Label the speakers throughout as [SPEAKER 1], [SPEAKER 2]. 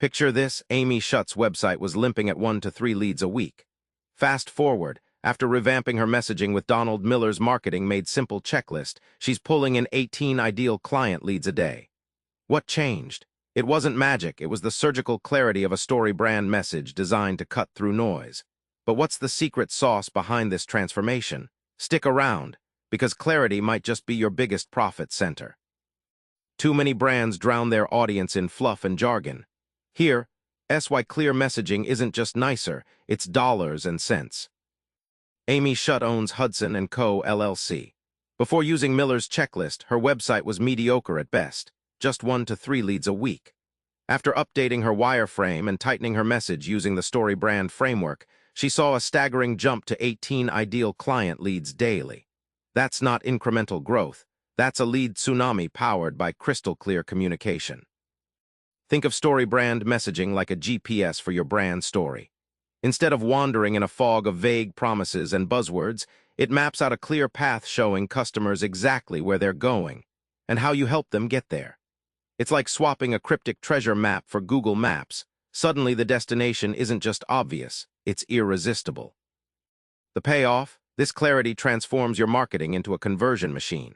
[SPEAKER 1] Picture this: Amy Schutt's website was limping at 1 to 3 leads a week. Fast forward, after revamping her messaging with Donald Miller's marketing made simple checklist, she's pulling in 18 ideal client leads a day. What changed? It wasn't magic, it was the surgical clarity of a StoryBrand message designed to cut through noise. But what's the secret sauce behind this transformation? Stick around, because clarity might just be your biggest profit center. Too many brands drown their audience in fluff and jargon. Here, why clear messaging isn't just nicer, it's dollars and cents. Amy Schutt owns Hudson & Co. LLC. Before using Miller's checklist, her website was mediocre at best, just 1 to 3 leads a week. After updating her wireframe and tightening her message using the StoryBrand framework, she saw a staggering jump to 18 ideal client leads daily. That's not incremental growth. That's a lead tsunami powered by crystal-clear communication. Think of StoryBrand messaging like a GPS for your brand story. Instead of wandering in a fog of vague promises and buzzwords, it maps out a clear path showing customers exactly where they're going and how you help them get there. It's like swapping a cryptic treasure map for Google Maps. Suddenly, the destination isn't just obvious, it's irresistible. The payoff? This clarity transforms your marketing into a conversion machine.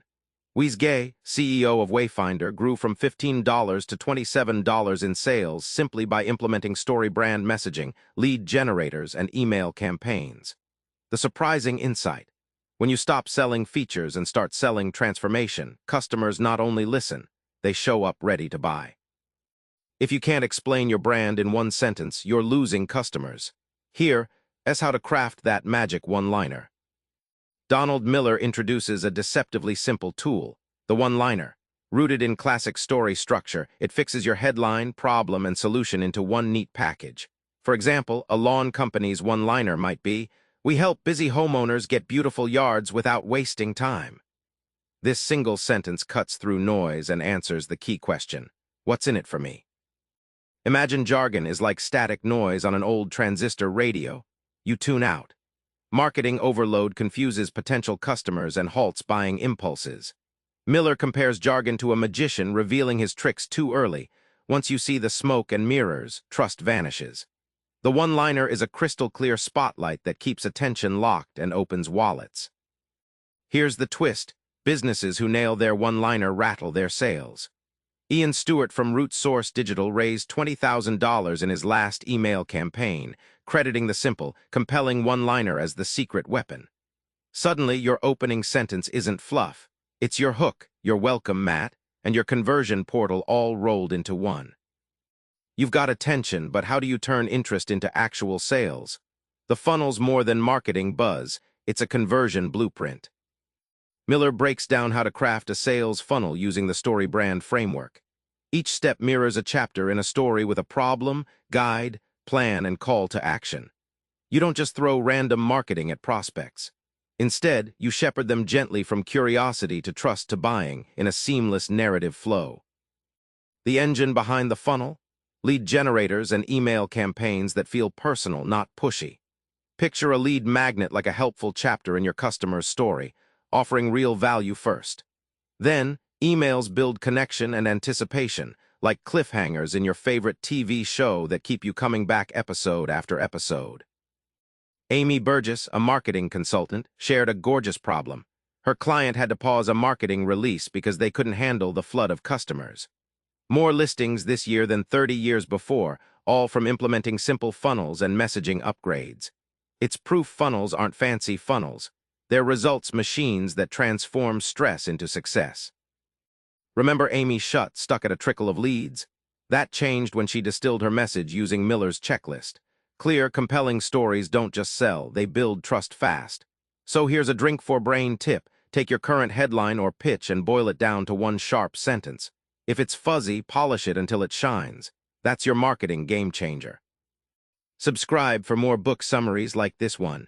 [SPEAKER 1] Wes Gay, CEO of Wayfinder, grew from $15 to $27 in sales simply by implementing StoryBrand messaging, lead generators, and email campaigns. The surprising insight: when you stop selling features and start selling transformation, customers not only listen, they show up ready to buy. If you can't explain your brand in one sentence, you're losing customers. Here's how to craft that magic one-liner. Donald Miller introduces a deceptively simple tool, the one-liner. Rooted in classic story structure, it fixes your headline, problem, and solution into one neat package. For example, a lawn company's one-liner might be, "We help busy homeowners get beautiful yards without wasting time." This single sentence cuts through noise and answers the key question: what's in it for me? Imagine jargon is like static noise on an old transistor radio. You tune out. Marketing overload confuses potential customers and halts buying impulses. Miller compares jargon to a magician revealing his tricks too early. Once you see the smoke and mirrors, trust vanishes. The one-liner is a crystal-clear spotlight that keeps attention locked and opens wallets. Here's the twist: businesses who nail their one-liner rattle their sales. Ian Stewart from Root Source Digital raised $20,000 in his last email campaign, crediting the simple, compelling one-liner as the secret weapon. Suddenly, your opening sentence isn't fluff. It's your hook, your welcome mat, and your conversion portal all rolled into one. You've got attention, but how do you turn interest into actual sales? The funnel's more than marketing buzz. It's a conversion blueprint. Miller breaks down how to craft a sales funnel using the StoryBrand framework. Each step mirrors a chapter in a story with a problem, guide, plan, and call to action. You don't just throw random marketing at prospects. Instead, you shepherd them gently from curiosity to trust to buying in a seamless narrative flow. The engine behind the funnel? Lead generators and email campaigns that feel personal, not pushy. Picture a lead magnet like a helpful chapter in your customer's story, offering real value first. Then, emails build connection and anticipation, like cliffhangers in your favorite TV show that keep you coming back episode after episode. Amy Burgess, a marketing consultant, shared a gorgeous problem. Her client had to pause a marketing release because they couldn't handle the flood of customers. More listings this year than 30 years before, all from implementing simple funnels and messaging upgrades. It's proof funnels aren't fancy funnels. They're results machines that transform stress into success. Remember Amy Schutt stuck at a trickle of leads? That changed when she distilled her message using Miller's checklist. Clear, compelling stories don't just sell, they build trust fast. So here's a drink for brain tip. Take your current headline or pitch and boil it down to one sharp sentence. If it's fuzzy, polish it until it shines. That's your marketing game changer. Subscribe for more book summaries like this one.